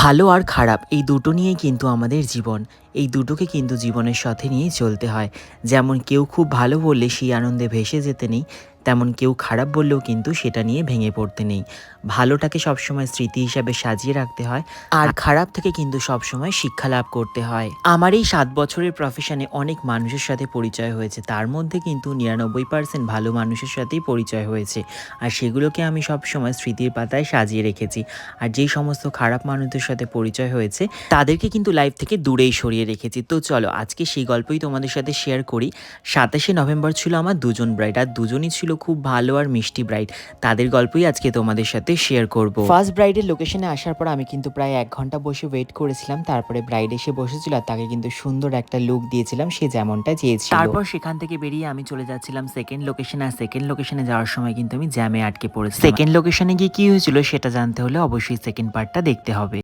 ভালো আর খারাপ এই দুটো নিয়েই কিন্তু আমাদের জীবন। এই দুটোকে কিন্তু জীবনের সাথে নিয়েই চলতে হয়। যেমন কেউ খুব ভালো বললে সেই আনন্দে ভেসে যেতে নেই, তেমন কেউ খারাপ বললেও কিন্তু সেটা নিয়ে ভেঙে পড়তে নেই। ভালোটাকে সবসময় স্মৃতি হিসাবে সাজিয়ে রাখতে হয়, আর খারাপ থেকে কিন্তু সবসময় শিক্ষা লাভ করতে হয়। আমার এই ৭ বছরের প্রফেশনে অনেক মানুষের সাথে পরিচয় হয়েছে, তার মধ্যে কিন্তু ৯৯% ভালো মানুষের সাথেই পরিচয় হয়েছে। আর সেগুলোকে আমি সবসময় স্মৃতির পাতায় সাজিয়ে রেখেছি। আর যেই সমস্ত খারাপ মানুষদের সাথে পরিচয় হয়েছে তাদেরকে কিন্তু লাইফ থেকে দূরেই সরিয়ে রেখেছি। তো চলো আজকে সেই গল্পই তোমাদের সাথে শেয়ার করি। ২৭শে নভেম্বর ছিল আমার দুজন ব্রাইড, আর দুজনই ছিল খুব ভালো আর মিষ্টি ব্রাইড। তাদের গল্পই আজকে তোমাদের সাথে শেয়ার করব। ফার্স্ট ব্রাইডের লোকেশনে আসার পর আমি কিন্তু প্রায় ১ ঘন্টা বসে ওয়েট করেছিলাম। তারপরে ব্রাইড এসে বসেছিল আর তাকে কিন্তু সুন্দর একটা লুক দিয়েছিলাম, সে যেমনটা চেয়েছিল। তারপর সেখান থেকে বেরিয়ে আমি চলে যাচ্ছিলাম সেকেন্ড লোকেশনে। আর সেকেন্ড লোকেশনে যাওয়ার সময় কিন্তু আমি জ্যামে আটকে পড়েছি। সেকেন্ড লোকেশনে গিয়ে কি হয়েছিল সেটা জানতে হলে অবশ্যই সেকেন্ড পার্টটা দেখতে হবে।